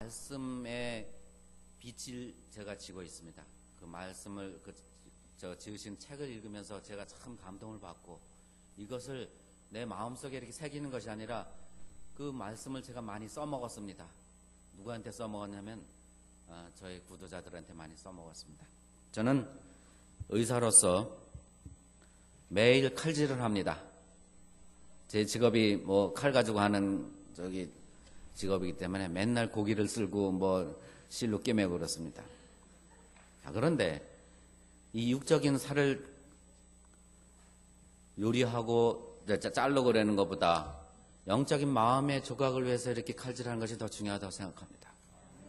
말씀의 빛을 제가 지고 있습니다. 그 말씀을 지으신 책을 읽으면서 제가 참 감동을 받고 이것을 내 마음속에 이렇게 새기는 것이 아니라 그 말씀을 제가 많이 써먹었습니다. 누구한테 써먹었냐면 저희 구도자들한테 많이 써먹었습니다. 저는 의사로서 매일 칼질을 합니다. 제 직업이 뭐 칼 가지고 하는 직업이기 때문에 맨날 고기를 쓸고 실로 꿰매고 그렇습니다. 그런데 이 육적인 살을 요리하고 자르고 그러는 것보다 영적인 마음의 조각을 위해서 이렇게 칼질하는 것이 더 중요하다고 생각합니다.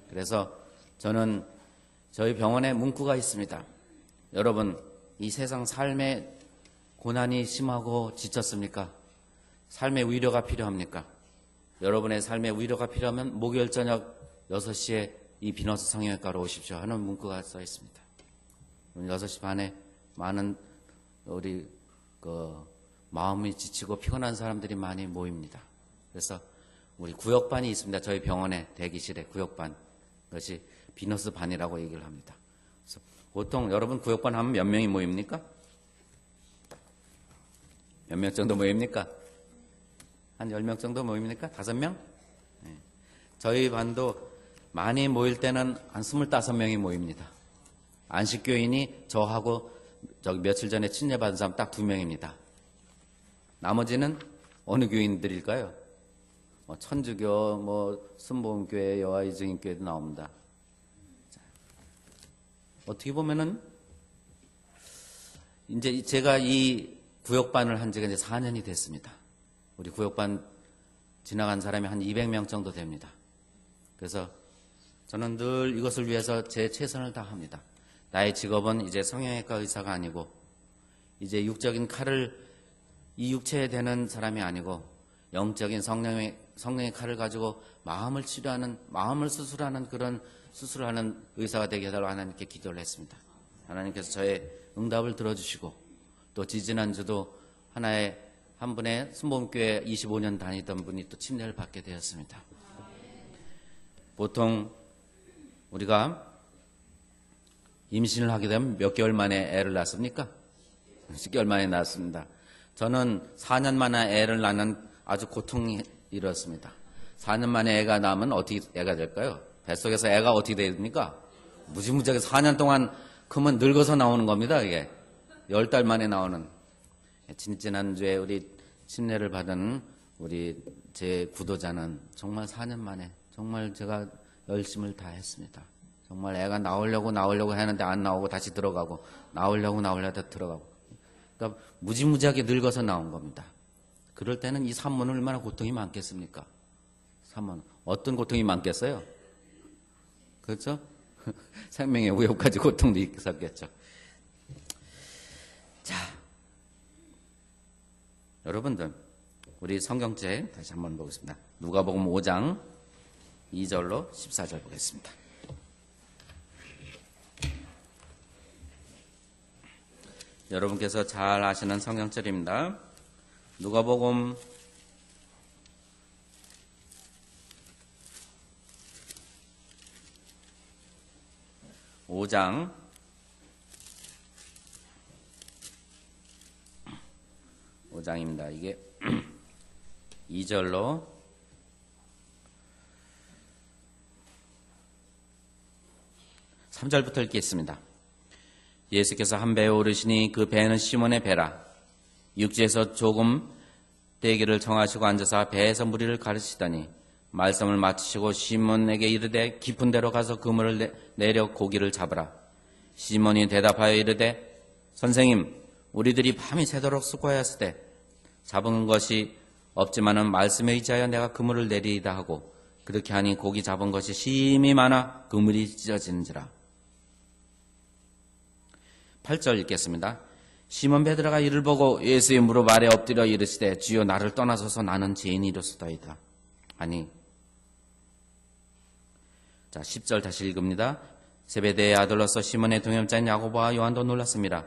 그래서 저는 저희 병원에 문구가 있습니다. 여러분, 이 세상 삶의 고난이 심하고 지쳤습니까? 삶의 위로가 필요합니까? 여러분의 삶의 위로가 필요하면 목요일 저녁 6시에 이 비너스 성형외과로 오십시오 하는 문구가 써 있습니다. 6시 반에 많은 우리 마음이 지치고 피곤한 사람들이 많이 모입니다. 그래서 우리 구역반이 있습니다. 저희 병원에 대기실에 구역반. 그것이 비너스 반이라고 얘기를 합니다. 그래서 보통 여러분 구역반 하면 몇 명이 모입니까? 몇 명 정도 모입니까? 한 10명 정도 모입니까? 5명? 네. 저희 반도 많이 모일 때는 한 25명이 모입니다. 안식교인이 저하고 며칠 전에 침례받은 사람 딱 2명입니다. 나머지는 어느 교인들일까요? 천주교, 순복음교회, 여아이증인교회도 나옵니다. 자, 어떻게 보면은 이제 제가 이 구역반을 한 지가 이제 4년이 됐습니다. 우리 구역반 지나간 사람이 한 200명 정도 됩니다. 그래서 저는 늘 이것을 위해서 제 최선을 다합니다. 나의 직업은 이제 성형외과 의사가 아니고 이제 육적인 칼을 이 육체에 대는 사람이 아니고 영적인 성령의 칼을 가지고 마음을 치료하는, 마음을 수술하는 그런 수술을 하는 의사가 되게 해달라고 하나님께 기도를 했습니다. 하나님께서 저의 응답을 들어주시고 또 지지난주도 한 분의 순복음교회 25년 다니던 분이 또 침례를 받게 되었습니다. 보통 우리가 임신을 하게 되면 몇 개월 만에 애를 낳습니까? 10개월 만에 낳았습니다. 저는 4년 만에 애를 낳는 아주 고통이 일었습니다. 4년 만에 애가 나면 어떻게 애가 될까요? 뱃속에서 애가 어떻게 됩니까? 무지무지하게 4년 동안 크면 늙어서 나오는 겁니다. 이게 10달 만에 나오는. 지난주에 우리 침례를 받은 우리 제 구도자는 정말 4년 만에 정말 제가 열심을 다했습니다. 정말 애가 나오려고 했는데 안 나오고 다시 들어가고 나오려고 들어가고. 그러니까 무지무지하게 늙어서 나온 겁니다. 그럴 때는 이 산모는 얼마나 고통이 많겠습니까? 산모는 어떤 고통이 많겠어요? 그렇죠? 생명의 위협까지 고통도 있었겠죠. 자, 여러분들 우리 성경책 다시 한번 보겠습니다. 누가복음 5장 2절로 14절 보겠습니다. 여러분께서 잘 아시는 성경절입니다. 누가복음 5장 5장입니다. 이게 2절로 3절부터 읽겠습니다. 예수께서 한 배에 오르시니 그 배는 시몬의 배라. 육지에서 조금 떼기를 정하시고 앉아서 배에서 무리를 가르치더니 말씀을 마치시고 시몬에게 이르되 깊은 데로 가서 그물을 내려 고기를 잡으라. 시몬이 대답하여 이르되 선생님, 우리들이 밤이 새도록 수고하였으되 잡은 것이 없지만은 말씀에 의지하여 내가 그물을 내리이다 하고 그렇게 하니 고기 잡은 것이 심히 많아 그물이 찢어지는지라. 8절 읽겠습니다. 시몬 베드로가 이를 보고 예수의 무릎 아래 엎드려 이르시되 주여 나를 떠나소서 나는 죄인이로소이다 하니. 자, 10절 다시 읽습니다. 세베대의 아들로서 시몬의 동형자인 야고보와 요한도 놀랐습니다.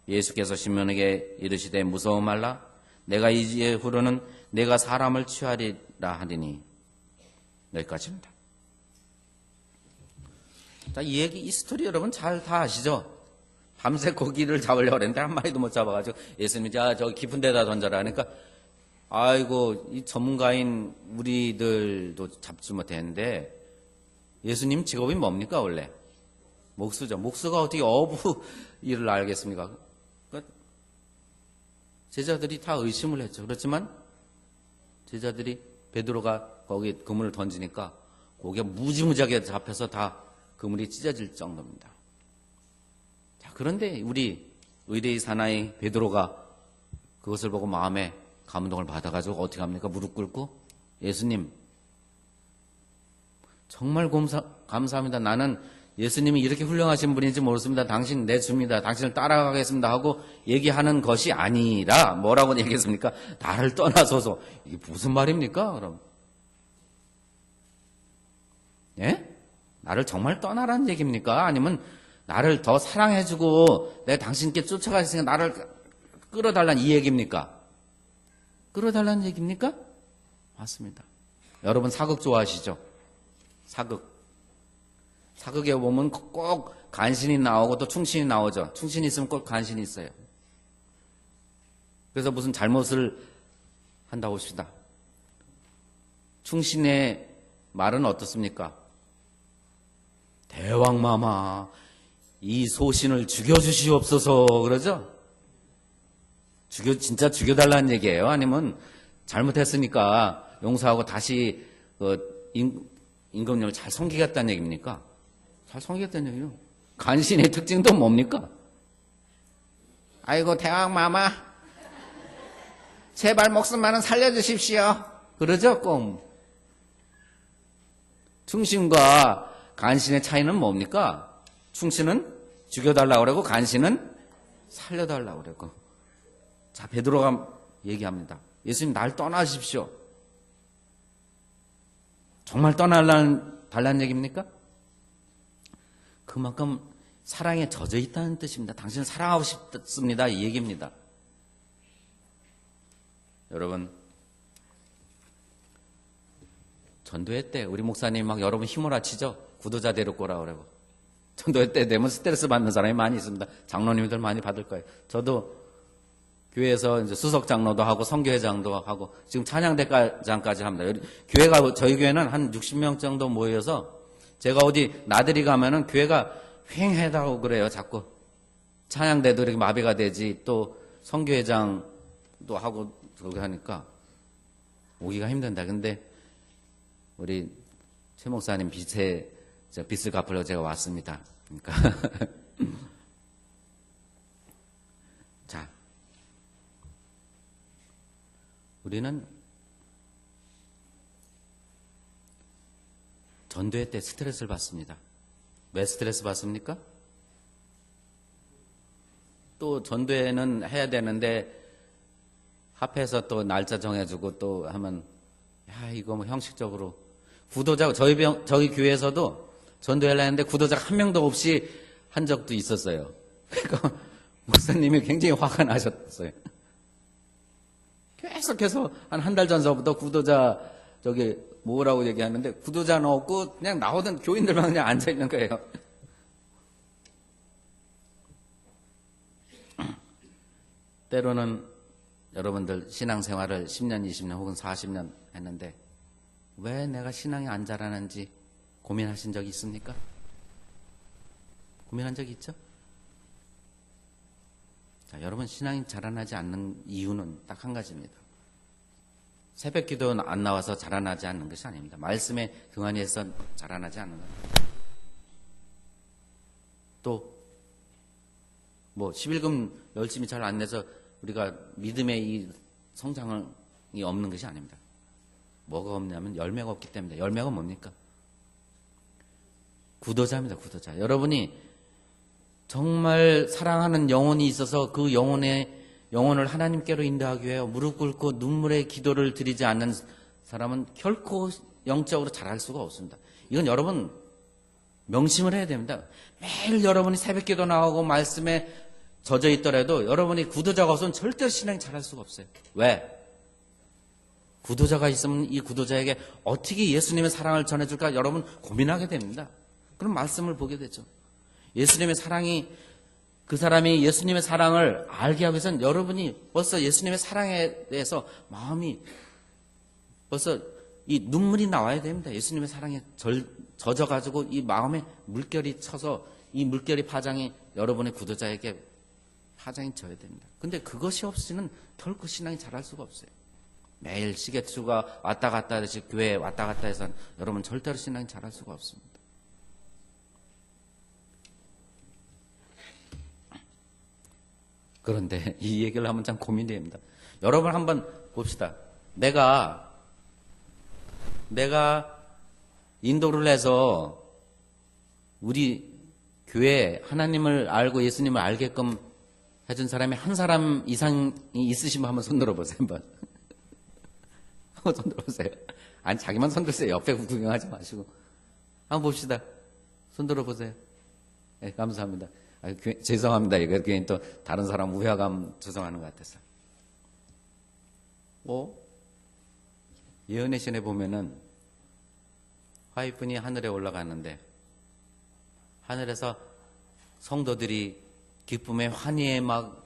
예수께서 시몬에게 이르시되 무서워 말라. 내가 이후로는 내가 사람을 취하리라 하리니. 여기까지입니다. 자, 이 얘기, 이 스토리 여러분 잘 다 아시죠? 밤새 고기를 잡으려고 했는데 한 마리도 못 잡아가지고 예수님이 저기 깊은 데다 던져라 하니까 아이고, 이 전문가인 우리들도 잡지 못했는데 예수님 직업이 뭡니까, 원래? 목수죠. 목수가 어떻게 어부 일을 알겠습니까? 그러니까 제자들이 다 의심을 했죠. 그렇지만 제자들이 베드로가 거기 그물을 던지니까 고기가 무지무지하게 잡혀서 다 그물이 찢어질 정도입니다. 자, 그런데 우리 의대의 사나이 베드로가 그것을 보고 마음에 감동을 받아가지고 어떻게 합니까? 무릎 꿇고 예수님 정말 감사합니다. 나는 예수님이 이렇게 훌륭하신 분인지 모르겠습니다. 당신 내 주입니다. 당신을 따라가겠습니다 하고 얘기하는 것이 아니라 뭐라고 얘기했습니까? 나를 떠나소서. 이게 무슨 말입니까? 그럼 예? 나를 정말 떠나라는 얘기입니까? 아니면 나를 더 사랑해주고 내가 당신께 쫓아가시니까 나를 끌어달라는 이 얘기입니까? 끌어달라는 얘기입니까? 맞습니다. 여러분 사극 좋아하시죠? 사극에 보면 꼭 간신이 나오고 또 충신이 나오죠. 충신이 있으면 꼭 간신이 있어요. 그래서 무슨 잘못을 한다고 합시다. 충신의 말은 어떻습니까? 대왕마마 이 소신을 죽여주시옵소서 그러죠? 진짜 죽여달라는 얘기예요? 아니면 잘못했으니까 용서하고 다시 임금님을 잘 섬기겠다는 얘기입니까? 잘 섬기겠다는 얘기요. 간신의 특징도 뭡니까? 아이고 대왕마마 제발 목숨만은 살려주십시오. 그러죠? 꼭. 충신과 간신의 차이는 뭡니까? 충신은 죽여달라고 그러고 간신은 살려달라고 그러고. 자, 베드로가 얘기합니다. 예수님 날 떠나십시오. 정말 떠나달라는 얘기입니까? 그만큼 사랑에 젖어 있다는 뜻입니다. 당신을 사랑하고 싶습니다. 이 얘기입니다. 여러분, 전도회 때 우리 목사님 막 여러분 휘몰아치죠? 구도자 데리고 오라고 그러고. 전도회 때 되면 스트레스 받는 사람이 많이 있습니다. 장로님들 많이 받을 거예요. 저도 교회에서 이제 수석 장로도 하고 선교회장도 하고 지금 찬양대장까지 합니다. 교회가 저희 교회는 한 60명 정도 모여서 제가 어디 나들이 가면은 교회가 휑하다고 그래요. 자꾸 찬양대도 이렇게 마비가 되지 또 선교회장도 하고 그러게 하니까 오기가 힘든다. 근데 우리 최 목사님 빚을 갚으려고 제가 왔습니다. 그러니까 자, 우리는 전도회 때 스트레스를 받습니다. 왜 스트레스 받습니까? 또 전도회는 해야 되는데 합해서 또 날짜 정해주고 또 하면 야 이거 뭐 형식적으로 구도자 저희 교회에서도 전도회를 했는데 구도자가 한 명도 없이 한 적도 있었어요. 그러니까 목사님이 굉장히 화가 나셨어요. 계속해서 한 달 전서부터 구도자 저기 뭐라고 얘기하는데 구도자는 없고 그냥 나오던 교인들만 그냥 앉아 있는 거예요. 때로는 여러분들 신앙생활을 10년, 20년 혹은 40년 했는데 왜 내가 신앙이 안 자라는지 고민하신 적이 있습니까? 고민한 적이 있죠? 자, 여러분 신앙이 자라나지 않는 이유는 딱 한 가지입니다. 새벽 기도는 안 나와서 자라나지 않는 것이 아닙니다. 말씀에 등한히 해서 자라나지 않는 겁니다. 또 뭐 11금 열심히 잘 안 내서 우리가 믿음의 이 성장이 없는 것이 아닙니다. 뭐가 없냐면 열매가 없기 때문에. 열매가 뭡니까? 구도자입니다. 구도자. 여러분이 정말 사랑하는 영혼이 있어서 그 영혼을 하나님께로 인도하기 위해 무릎 꿇고 눈물의 기도를 드리지 않는 사람은 결코 영적으로 자랄 수가 없습니다. 이건 여러분 명심을 해야 됩니다. 매일 여러분이 새벽 기도 나오고 말씀에 젖어 있더라도 여러분이 구도자가 없으면 절대로 신앙이 자랄 수가 없어요. 왜? 구도자가 있으면 이 구도자에게 어떻게 예수님의 사랑을 전해줄까 여러분 고민하게 됩니다. 그런 말씀을 보게 되죠. 예수님의 사랑이, 그 사람이 예수님의 사랑을 알게 하기 위해서는 여러분이 벌써 예수님의 사랑에 대해서 마음이 벌써 이 눈물이 나와야 됩니다. 예수님의 사랑에 젖어가지고 이 마음에 물결이 쳐서 이 물결이 파장이 여러분의 구도자에게 파장이 져야 됩니다. 근데 그것이 없이는 결코 신앙이 자랄 수가 없어요. 매일 시계추가 왔다 갔다 하듯이 교회에 왔다 갔다 해서 여러분 절대로 신앙이 자랄 수가 없습니다. 그런데 이 얘기를 하면 참 고민이 됩니다. 여러분 한번 봅시다. 내가 인도를 해서 우리 교회에 하나님을 알고 예수님을 알게끔 해준 사람이 한 사람 이상이 있으시면 한번 손 들어보세요. 한번. 손 들어보세요. 아니 자기만 손 들으세요. 옆에 구경하지 마시고. 한번 봅시다. 손 들어보세요. 네, 감사합니다. 죄송합니다. 이거 괜히 또 다른 사람 우회감 조성하는 것 같아서. 예언의 신에 보면은 화이픈이 하늘에 올라가는데 하늘에서 성도들이 기쁨의 환희에 막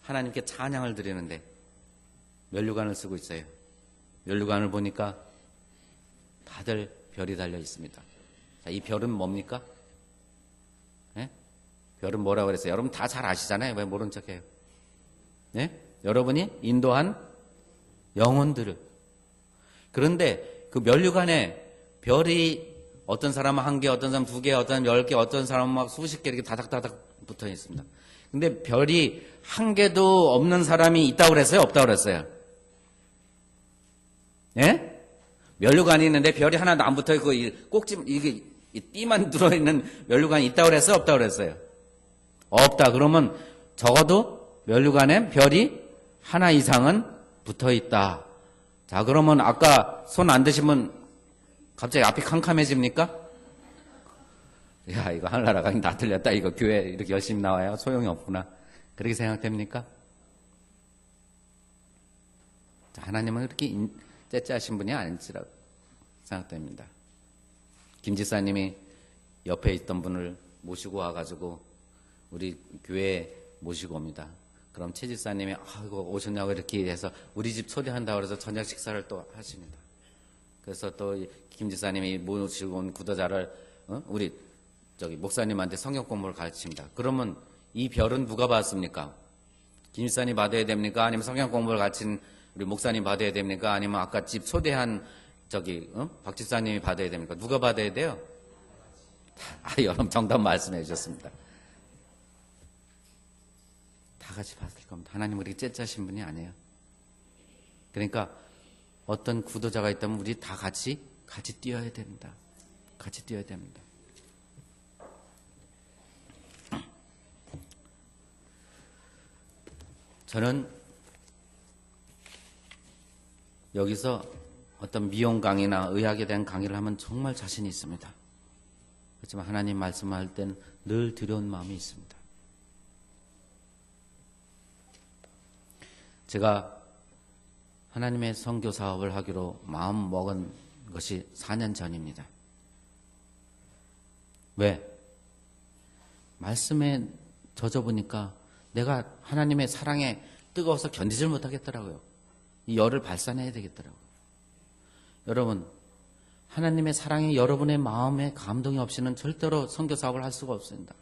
하나님께 찬양을 드리는데 면류관을 쓰고 있어요. 면류관을 보니까 다들 별이 달려 있습니다. 자, 이 별은 뭡니까? 네? 별은 뭐라고 그랬어요? 여러분 다 잘 아시잖아요. 왜 모른 척해요? 네? 여러분이 인도한 영혼들을. 그런데 그 면류관에 별이 어떤 사람은 한 개, 어떤 사람은 두 개, 어떤 사람은 10개, 어떤 사람은 막 수십 개 이렇게 다닥다닥 붙어 있습니다. 근데 별이 한 개도 없는 사람이 있다고 그랬어요? 없다고 그랬어요? 예? 면류관이 있는데 별이 하나도 안 붙어 있고 꼭지 이게 띠만 들어있는 면류관이 있다고 그랬어요? 없다고 그랬어요? 없다. 그러면 적어도 면류관에 별이 하나 이상은 붙어 있다. 자, 그러면 아까 손 안 드시면 갑자기 앞이 캄캄해집니까? 야, 이거 하늘나라 강의 다 틀렸다. 이거 교회 이렇게 열심히 나와요. 소용이 없구나. 그렇게 생각됩니까? 자, 하나님은 그렇게 째째하신 분이 아니지라고 생각됩니다. 김 지사님이 옆에 있던 분을 모시고 와가지고 우리 교회에 모시고 옵니다. 그럼 최 지사님이 이거 오셨냐고 이렇게 해서 우리 집 초대한다고 해서 저녁 식사를 또 하십니다. 그래서 또 김 지사님이 모시고 온 구도자를 우리 목사님한테 성경 공부를 가르칩니다. 그러면 이 별은 누가 받습니까? 김 지사님 받아야 됩니까? 아니면 성경 공부를 가르친 우리 목사님 받아야 됩니까? 아니면 아까 집 초대한 박 지사님이 받아야 됩니까? 누가 받아야 돼요? 여러분 정답 말씀해 주셨습니다. 다 같이 받을 겁니다. 하나님 우리 째짜신 분이 아니에요. 그러니까 어떤 구도자가 있다면 우리 다 같이 뛰어야 됩니다. 같이 뛰어야 됩니다. 저는 여기서 어떤 미용 강의나 의학에 대한 강의를 하면 정말 자신이 있습니다. 그렇지만 하나님 말씀할 땐 늘 두려운 마음이 있습니다. 제가 하나님의 선교 사업을 하기로 마음 먹은 것이 4년 전입니다. 왜? 말씀에 젖어보니까 내가 하나님의 사랑에 뜨거워서 견디질 못하겠더라고요. 이 열을 발산해야 되겠더라고요. 여러분, 하나님의 사랑이 여러분의 마음에 감동이 없이는 절대로 선교 사업을 할 수가 없습니다.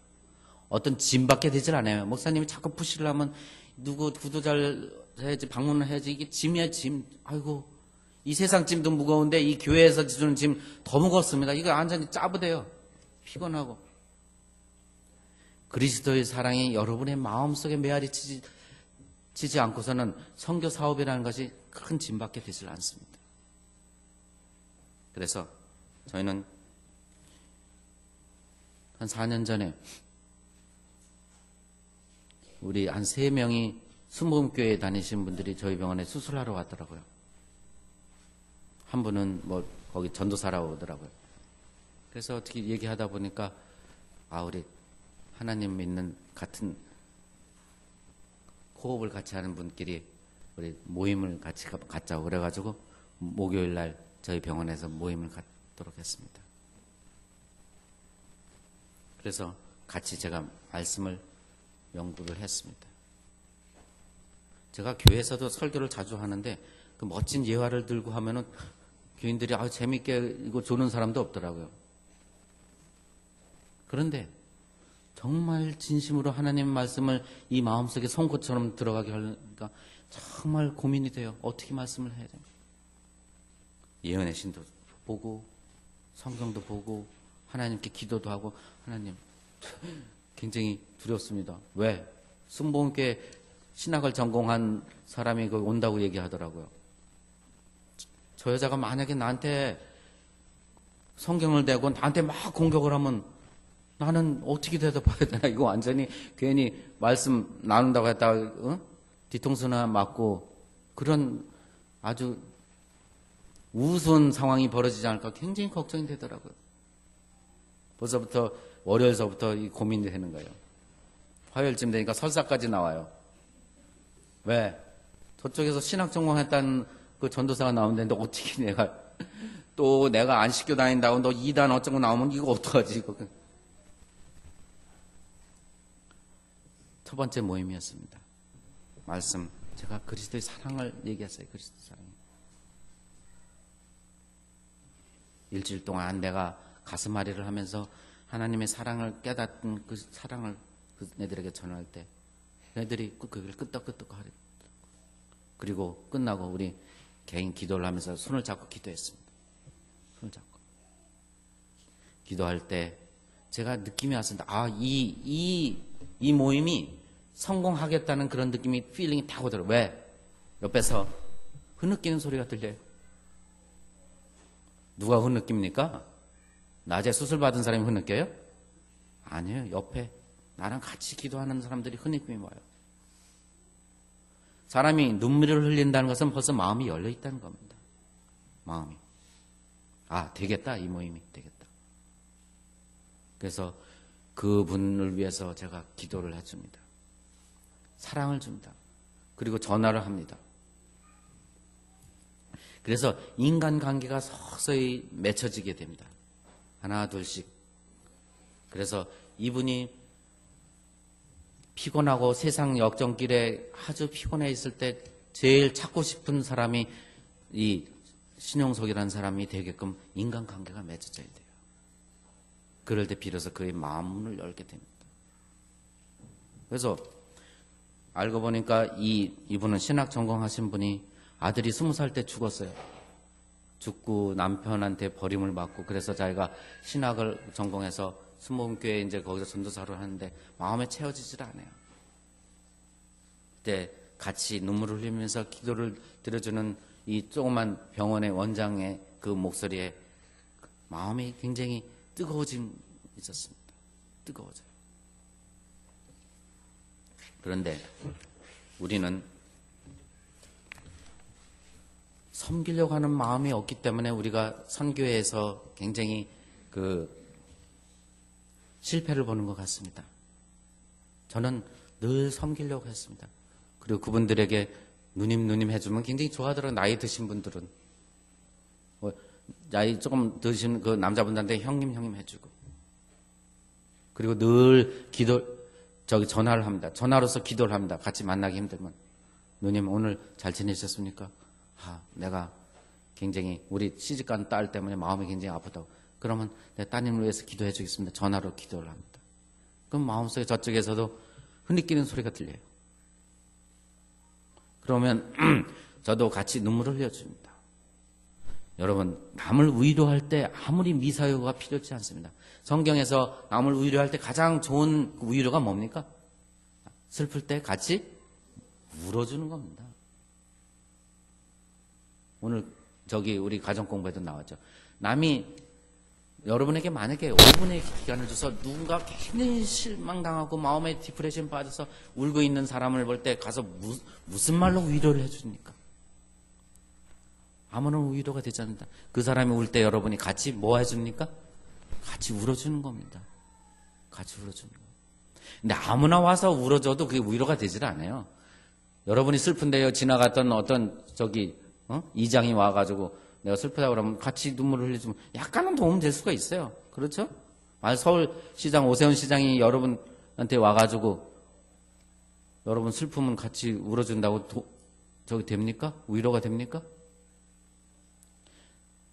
어떤 짐밖에 되질 않아요. 목사님이 자꾸 푸시려면 누구 구도자를 해야지, 방문을 해야지. 이게 짐이야, 짐. 아이고, 이 세상 짐도 무거운데 이 교회에서 주는 짐 더 무겁습니다. 이거 완전히 짜부대요. 피곤하고. 그리스도의 사랑이 여러분의 마음속에 메아리 치지 않고서는 선교 사업이라는 것이 큰 짐밖에 되질 않습니다. 그래서 저희는 한 4년 전에 우리 한 3명이 순복음교회에 다니신 분들이 저희 병원에 수술하러 왔더라고요. 한 분은 거기 전도사라고 오더라고요. 그래서 어떻게 얘기하다 보니까 우리 하나님 믿는 같은 호흡을 같이 하는 분끼리 우리 모임을 같이 갖자고 그래가지고 목요일 날 저희 병원에서 모임을 갖도록 했습니다. 그래서 같이 제가 말씀을 연구를 했습니다. 제가 교회에서도 설교를 자주 하는데 그 멋진 예화를 들고 하면은 교인들이 재밌게 이거 조는 사람도 없더라고요. 그런데 정말 진심으로 하나님 말씀을 이 마음속에 송곳처럼 들어가게 하니까 정말 고민이 돼요. 어떻게 말씀을 해야 됩니까? 예언의 신도 보고 성경도 보고 하나님께 기도도 하고 하나님 굉장히 두렵습니다. 왜? 순복음교회 신학을 전공한 사람이 거기 온다고 얘기하더라고요. 저 여자가 만약에 나한테 성경을 대고 나한테 막 공격을 하면 나는 어떻게 대답해야 되나? 이거 완전히 괜히 말씀 나눈다고 했다가 뒤통수나 맞고 그런 아주 우스운 상황이 벌어지지 않을까 굉장히 걱정이 되더라고요. 벌써부터 월요일서부터 이 고민이 되는 거예요. 화요일쯤 되니까 설사까지 나와요. 왜? 저쪽에서 신학 전공했다는 그 전도사가 나오는데 어떻게 내가 안 시켜 다닌다고 너 이단 어쩌고 나오면 이거 어떡하지? 이거. 첫 번째 모임이었습니다. 말씀 제가 그리스도의 사랑을 얘기했어요. 그리스도의 사랑. 일주일 동안 내가 가슴앓이를 하면서 하나님의 사랑을 깨닫는 그 사랑을 그 애들에게 전할 때 애들이 그걸 끄떡끄떡 하래. 그리고 끝나고 우리 개인 기도를 하면서 손을 잡고 기도했습니다. 손을 잡고 기도할 때 제가 느낌이 왔습니다. 이 모임이 성공하겠다는 그런 느낌이 필링이 딱 오더라고요. 왜? 옆에서 흐느끼는 소리가 들려요. 누가 흐느낍니까? 낮에 수술 받은 사람이 흐느껴요? 아니에요. 옆에 나랑 같이 기도하는 사람들이 흐느낌이 와요. 사람이 눈물을 흘린다는 것은 벌써 마음이 열려 있다는 겁니다. 마음이. 되겠다. 이 모임이 되겠다. 그래서 그분을 위해서 제가 기도를 해줍니다. 사랑을 줍니다. 그리고 전화를 합니다. 그래서 인간관계가 서서히 맺혀지게 됩니다. 하나 둘씩. 그래서 이분이 피곤하고 세상 역전길에 아주 피곤해 있을 때 제일 찾고 싶은 사람이 이 신용석이라는 사람이 되게끔 인간관계가 맺어져야 돼요. 그럴 때 비로소 그의 마음문을 열게 됩니다. 그래서 알고 보니까 이분은 신학 전공하신 분이 아들이 20살 때 죽었어요. 죽고 남편한테 버림을 받고 그래서 자기가 신학을 전공해서 순복음교회 이제 거기서 전도사를 하는데 마음에 채워지질 않아요. 그때 같이 눈물을 흘리면서 기도를 드려주는 이 조그만 병원의 원장의 그 목소리에 마음이 굉장히 뜨거워짐이 있었습니다. 뜨거워져요. 그런데 우리는 섬기려고 하는 마음이 없기 때문에 우리가 선교회에서 굉장히 실패를 보는 것 같습니다. 저는 늘 섬기려고 했습니다. 그리고 그분들에게 누님 해주면 굉장히 좋아하더라고요. 나이 드신 분들은. 나이 조금 드신 그 남자분들한테 형님 해주고. 그리고 늘 전화를 합니다. 전화로서 기도를 합니다. 같이 만나기 힘들면. 누님 오늘 잘 지내셨습니까? 내가 굉장히 우리 시집간 딸 때문에 마음이 굉장히 아프다고. 그러면 내 따님을 위해서 기도해 주겠습니다. 전화로 기도를 합니다. 그럼 마음속에 저쪽에서도 흐느끼는 소리가 들려요. 그러면 저도 같이 눈물을 흘려줍니다. 여러분, 남을 위로할 때 아무리 미사여가 필요치 않습니다. 성경에서 남을 위로할 때 가장 좋은 위로가 뭡니까? 슬플 때 같이 울어주는 겁니다. 오늘 우리 가정 공부에도 나왔죠. 남이 여러분에게 만약에 5분의 기간을 줘서 누군가 굉장히 실망당하고 마음에 디프레션 빠져서 울고 있는 사람을 볼 때 가서 무슨 말로 위로를 해줍니까? 아무런 위로가 되지 않는다. 그 사람이 울 때 여러분이 같이 뭐 해줍니까? 같이 울어주는 겁니다. 같이 울어주는 겁니다. 근데 아무나 와서 울어줘도 그게 위로가 되질 않아요. 여러분이 슬픈데요, 지나갔던 어떤 이장이 와가지고 내가 슬프다고 그러면 같이 눈물을 흘려주면 약간은 도움 될 수가 있어요. 그렇죠? 서울시장 오세훈 시장이 여러분한테 와가지고 여러분 슬픔은 같이 울어준다고 저기 됩니까? 위로가 됩니까?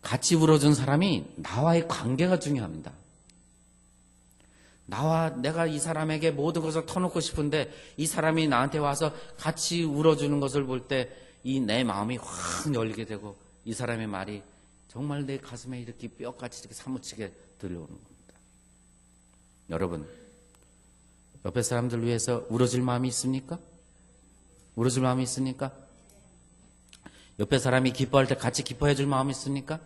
같이 울어준 사람이 나와의 관계가 중요합니다. 내가 이 사람에게 모든 것을 터놓고 싶은데 이 사람이 나한테 와서 같이 울어주는 것을 볼 때 이 내 마음이 확 열리게 되고 이 사람의 말이 정말 내 가슴에 이렇게 뼈같이 이렇게 사무치게 들려오는 겁니다. 여러분, 옆에 사람들 위해서 울어줄 마음이 있습니까? 울어줄 마음이 있습니까? 옆에 사람이 기뻐할 때 같이 기뻐해 줄 마음이 있습니까?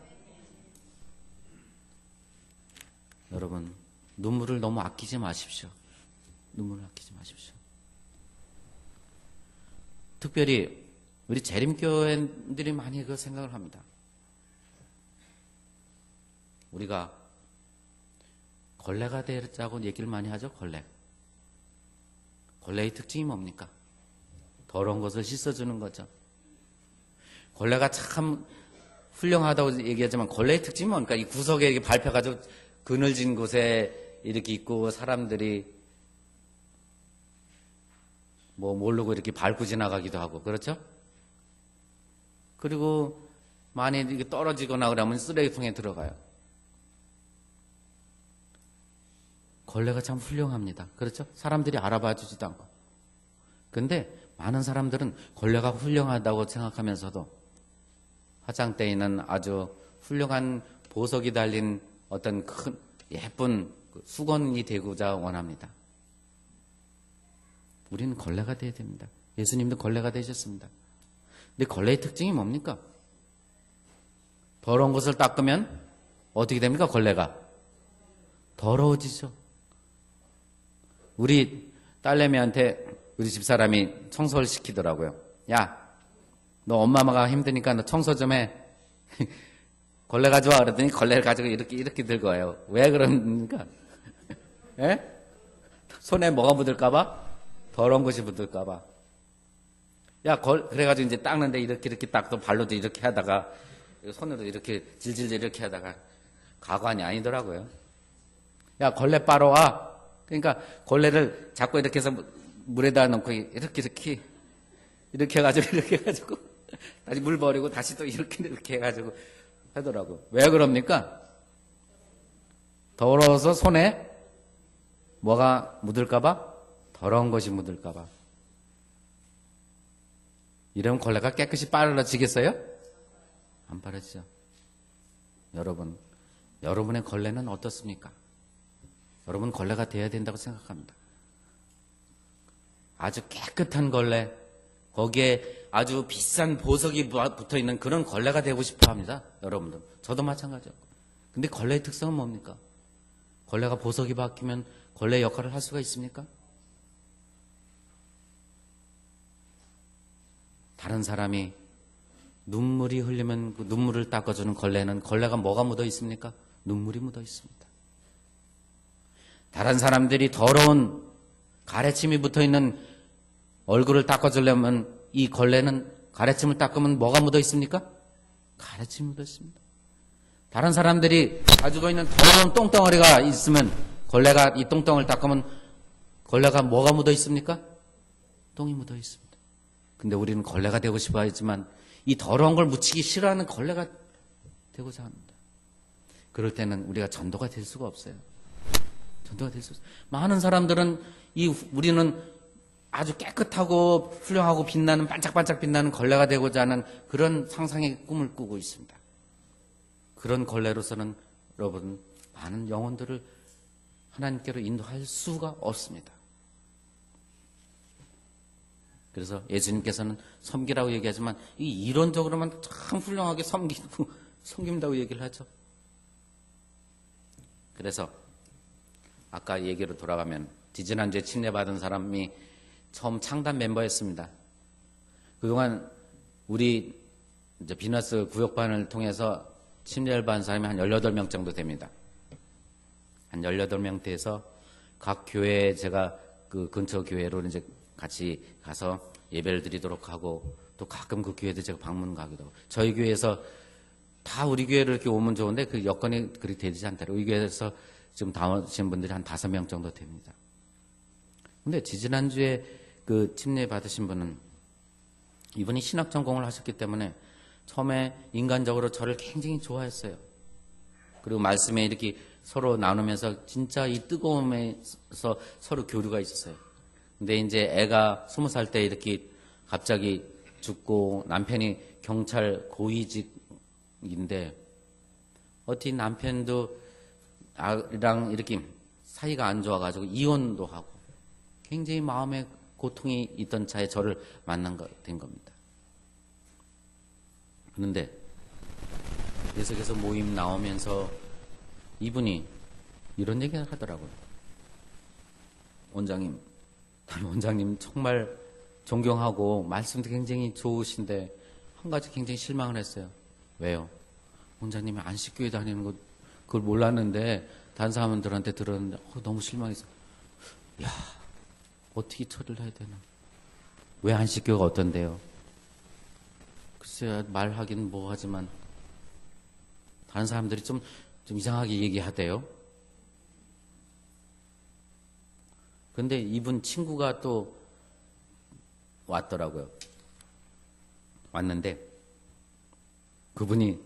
여러분, 눈물을 너무 아끼지 마십시오. 눈물을 아끼지 마십시오. 특별히 우리 재림교회들이 많이 그 생각을 합니다. 우리가 걸레가 되자고 얘기를 많이 하죠. 걸레의 특징이 뭡니까? 더러운 것을 씻어주는 거죠. 걸레가 참 훌륭하다고 얘기하지만 걸레의 특징이 뭡니까? 이 구석에 이렇게 밟혀가지고 그늘진 곳에 이렇게 있고 사람들이 모르고 이렇게 밟고 지나가기도 하고 그렇죠? 그리고 만약에 이렇게 떨어지거나 그러면 쓰레기통에 들어가요. 걸레가 참 훌륭합니다. 그렇죠? 사람들이 알아봐 주지도 않고. 근데 많은 사람들은 걸레가 훌륭하다고 생각하면서도 화장대에 있는 아주 훌륭한 보석이 달린 어떤 큰 예쁜 수건이 되고자 원합니다. 우리는 걸레가 되어야 됩니다. 예수님도 걸레가 되셨습니다. 근데 걸레의 특징이 뭡니까? 더러운 것을 닦으면 어떻게 됩니까? 걸레가 더러워지죠. 우리 딸내미한테 우리 집사람이 청소를 시키더라고요. 야, 너 엄마가 힘드니까 너 청소 좀 해. 걸레 가져와 그랬더니 걸레를 가지고 이렇게 들고 와요. 왜 그럽니까? 예? 손에 뭐가 묻을까봐? 더러운 것이 묻을까봐. 야, 그래가지고 이제 닦는데 이렇게 닦고 발로도 이렇게 하다가 손으로 이렇게 질질질 이렇게 하다가 가관이 아니더라고요. 야, 걸레 빨아 와. 그러니까 걸레를 자꾸 이렇게 해서 물에다 넣고 이렇게 해가지고 다시 물 버리고 다시 또 이렇게 해가지고 하더라고. 왜 그럽니까? 더러워서 손에 뭐가 묻을까봐? 더러운 것이 묻을까봐. 이러면 걸레가 깨끗이 빨라지겠어요? 안 빨아지죠. 여러분, 여러분의 걸레는 어떻습니까? 여러분 걸레가 돼야 된다고 생각합니다. 아주 깨끗한 걸레, 거기에 아주 비싼 보석이 붙어있는 그런 걸레가 되고 싶어 합니다. 여러분들. 저도 마찬가지고. 근데 걸레의 특성은 뭡니까? 걸레가 보석이 바뀌면 걸레 역할을 할 수가 있습니까? 다른 사람이 눈물이 흘리면 그 눈물을 닦아주는 걸레는 걸레가 뭐가 묻어 있습니까? 눈물이 묻어 있습니다. 다른 사람들이 더러운 가래침이 붙어있는 얼굴을 닦아주려면 이 걸레는 가래침을 닦으면 뭐가 묻어 있습니까? 가래침이 묻어 있습니다. 다른 사람들이 가지고 있는 더러운 똥덩어리가 있으면 걸레가 이 똥덩어리를 닦으면 걸레가 뭐가 묻어 있습니까? 똥이 묻어 있습니다. 근데 우리는 걸레가 되고 싶어 하지만 이 더러운 걸 묻히기 싫어하는 걸레가 되고자 합니다. 그럴 때는 우리가 전도가 될 수가 없어요. 전도가 될 수 없어요. 많은 사람들은 우리는 아주 깨끗하고 훌륭하고 빛나는 반짝반짝 빛나는 걸레가 되고자 하는 그런 상상의 꿈을 꾸고 있습니다. 그런 걸레로서는 여러분 많은 영혼들을 하나님께로 인도할 수가 없습니다. 그래서 예수님께서는 섬기라고 얘기하지만 이론적으로만 참 훌륭하게 섬긴다고 얘기를 하죠. 그래서 아까 얘기로 돌아가면 지지난주에 침례받은 사람이 처음 창단 멤버였습니다. 그동안 우리 이제 비너스 구역반을 통해서 침례를 받은 사람이 한 18명 정도 됩니다. 한 18명 돼서 각 교회에 제가 그 근처 교회로 이제 같이 가서 예배를 드리도록 하고 또 가끔 그 교회도 제가 방문 가기도 하고 저희 교회에서 다 우리 교회로 이렇게 오면 좋은데 그 여건이 그리 되지 않더라고요. 우리 교회에서 지금 나오신 분들이 한 5명 정도 됩니다. 근데 지지난주에 그 침례 받으신 분은 이분이 신학 전공을 하셨기 때문에 처음에 인간적으로 저를 굉장히 좋아했어요. 그리고 말씀에 이렇게 서로 나누면서 진짜 이 뜨거움에서 서로 교류가 있었어요. 근데 이제 애가 20살 때 이렇게 갑자기 죽고 남편이 경찰 고위직인데 어떻게 남편도 아랑 이렇게 사이가 안 좋아가지고 이혼도 하고 굉장히 마음에 고통이 있던 차에 저를 된 겁니다. 그런데 계속해서 모임 나오면서 이분이 이런 얘기를 하더라고요. 원장님 정말 존경하고 말씀도 굉장히 좋으신데 한 가지 굉장히 실망을 했어요. 왜요? 원장님이 안식교회 다니는 거 그걸 몰랐는데 다른 사람들한테 들었는데 너무 실망해서 야 어떻게 처리를 해야 되나? 왜 안식교가 어떤데요? 글쎄 말하긴 뭐 하지만 다른 사람들이 좀 이상하게 얘기하대요. 근데 이분 친구가 또 왔더라고요. 왔는데 그분이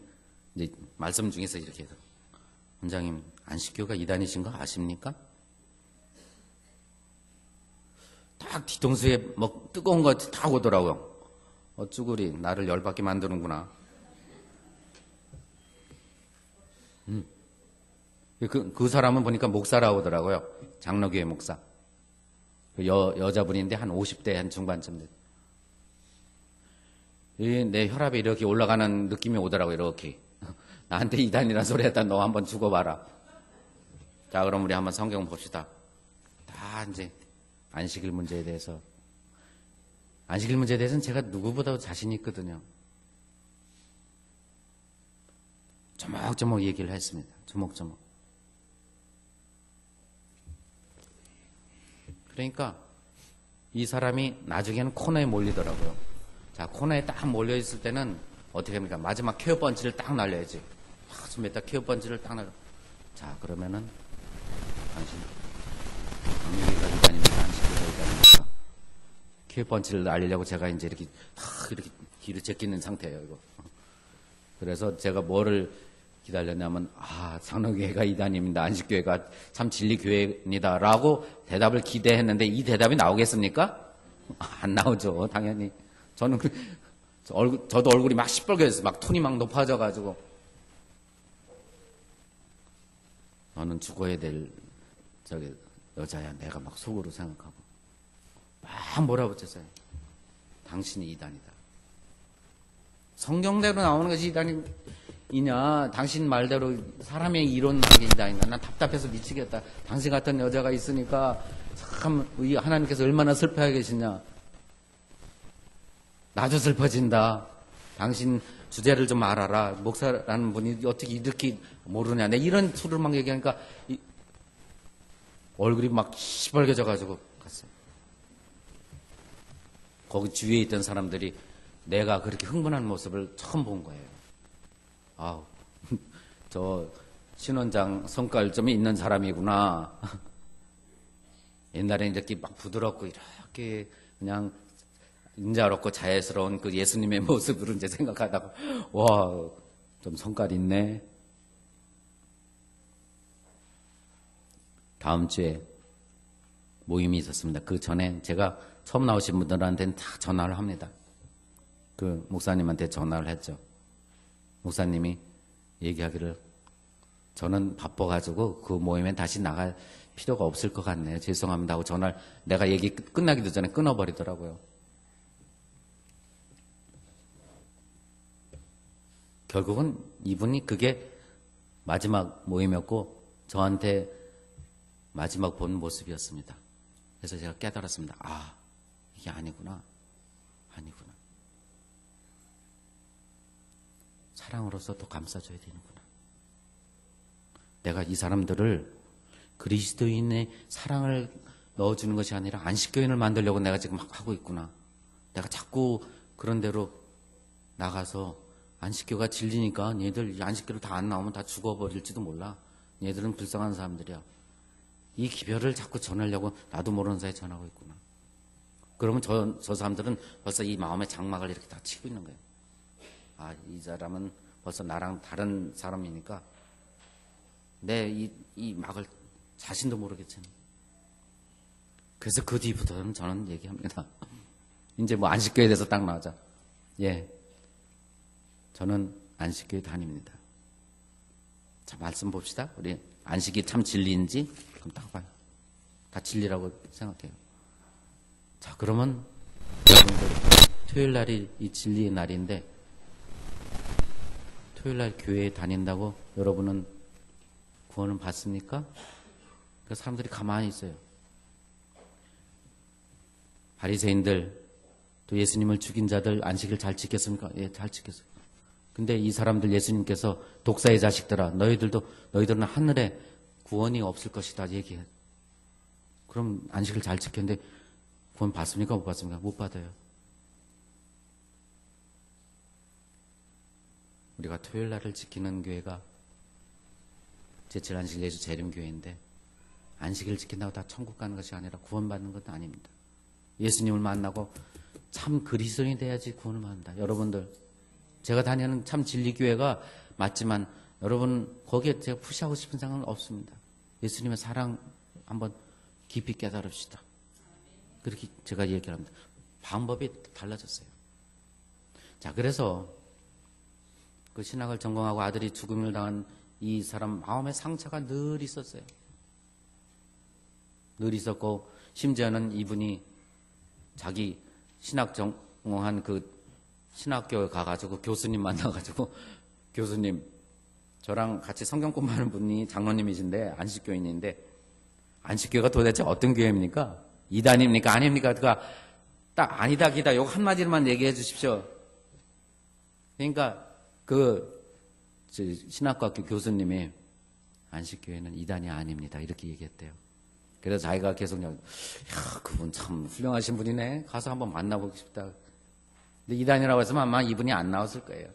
이제 말씀 중에서 이렇게 해서 원장님 안식교가 이단이신 거 아십니까? 딱 뒤통수에 뭐 뜨거운 거 다 오더라고요. 어쭈구리 나를 열받게 만드는구나. 그 사람은 보니까 목사라고 하더라고요. 장로교회 목사. 여자분인데 한 50대 한 중반쯤 내 혈압이 이렇게 올라가는 느낌이 오더라고요. 이렇게 나한테 이단이라는 소리 했다. 너 한번 죽어봐라. 자 그럼 우리 한번 성경 봅시다. 다 이제 안식일 문제에 대해서는 제가 누구보다도 자신 있거든요. 조목조목 얘기를 했습니다. 조목조목. 그러니까 이 사람이 나중에는 코너에 몰리더라고요. 자, 코너에 딱 몰려있을 때는 어떻게 합니까? 마지막 케어 번치를 딱 날려야지. 좀 이따 케어 번치를 딱 날려. 자, 그러면은 당신 강력이가 이단입니까? 안식교가 이단입니까? 케어 번치를 날리려고 제가 이제 이렇게 길을 제끼는 상태예요, 이거. 그래서 제가 뭐를 기다렸냐면 장로교회가 이단입니다. 안식교회가 참 진리교회입니다. 라고 대답을 기대했는데 이 대답이 나오겠습니까? 안 나오죠. 당연히. 저도 얼굴이 막 시뻘개졌어요. 막 톤이 막 높아져가지고 너는 죽어야 될 여자야. 내가 막 속으로 생각하고 막 몰아붙였어요. 당신이 이단이다. 성경대로 나오는 것이 이단이냐? 당신 말대로 사람의 이론하게 이단이냐? 난 답답해서 미치겠다. 당신 같은 여자가 있으니까 참 하나님께서 얼마나 슬퍼하게 계시냐? 나도 슬퍼진다. 당신 주제를 좀 알아라. 목사라는 분이 어떻게 이렇게 모르냐? 내 이런 수를 막 얘기하니까 얼굴이 막 시뻘개져가지고 갔어요. 거기 주위에 있던 사람들이 내가 그렇게 흥분한 모습을 처음 본 거예요. 저 신원장 성깔점이 있는 사람이구나. 옛날에 이렇게 막 부드럽고 이렇게 그냥 인자롭고 자애스러운 그 예수님의 모습으로 이제 생각하다가 좀 성깔 있네. 다음 주에 모임이 있었습니다. 그 전에 제가 처음 나오신 분들한테는 다 전화를 합니다. 그 목사님한테 전화를 했죠. 목사님이 얘기하기를 저는 바빠가지고 그 모임에 다시 나갈 필요가 없을 것 같네요. 죄송합니다 하고 전화를 내가 얘기 끝나기도 전에 끊어버리더라고요. 결국은 이분이 그게 마지막 모임이었고 저한테 마지막 본 모습이었습니다. 그래서 제가 깨달았습니다. 이게 아니구나. 사랑으로서 더 감싸줘야 되는구나. 내가 이 사람들을 그리스도인의 사랑을 넣어주는 것이 아니라 안식교인을 만들려고 내가 지금 막 하고 있구나. 내가 자꾸 그런 대로 나가서 안식교가 질리니까 얘들 안식교를 다 안 나오면 다 죽어버릴지도 몰라. 얘들은 불쌍한 사람들이야. 이 기별을 자꾸 전하려고 나도 모르는 사이에 전하고 있구나. 그러면 저 사람들은 벌써 이 마음의 장막을 이렇게 다 치고 있는 거예요. 아, 이 사람은 벌써 나랑 다른 사람이니까 내 이 막을 자신도 모르겠잖아. 그래서 그 뒤부터는 저는 얘기합니다. 이제 뭐 안식교에 대해서 딱 나오자. 예. 저는 안식교에 다닙니다. 자, 말씀 봅시다. 우리 안식이 참 진리인지 그럼 딱 봐요. 다 진리라고 생각해요. 자, 그러면 여러분들 토요일 날이 이 진리의 날인데 토요일 날 교회에 다닌다고 여러분은 구원은 받습니까? 그 사람들이 가만히 있어요. 바리새인들 또 예수님을 죽인 자들 안식일 잘 지켰습니까? 예, 잘 지켰어요. 근데 이 사람들 예수님께서 독사의 자식들아 너희들은 하늘에 구원이 없을 것이다 얘기해. 그럼 안식을 잘 지켰는데 구원 받습니까? 못 받습니까? 못 받아요. 우리가 토요일 날을 지키는 교회가 제7 안식 예수 재림교회인데 안식일 지킨다고 다 천국 가는 것이 아니라 구원받는 것도 아닙니다. 예수님을 만나고 참 그리스도인이 돼야지 구원을 받는다. 여러분들 제가 다니는 참 진리교회가 맞지만 여러분 거기에 제가 푸시하고 싶은 생각은 없습니다. 예수님의 사랑 한번 깊이 깨달읍시다. 그렇게 제가 얘기를 합니다. 방법이 달라졌어요. 자, 그래서 그 신학을 전공하고 아들이 죽음을 당한 이 사람 마음의 상처가 늘 있었어요. 늘 있었고 심지어는 이분이 자기 신학 전공한 그 신학교에 가가지고 교수님 만나가지고 교수님 저랑 같이 성경 공부하는 분이 장로님이신데 안식교인인데 안식교가 도대체 어떤 교회입니까? 이단입니까? 아닙니까? 그가 딱 아니다 기다 요거 한마디로만 얘기해 주십시오. 그러니까 그 신학과학교 교수님이 안식교회는 이단이 아닙니다. 이렇게 얘기했대요. 그래서 자기가 계속 야, 그분 참 훌륭하신 분이네. 가서 한번 만나보고 싶다. 근데 이단이라고 했으면 아마 이분이 안 나왔을 거예요.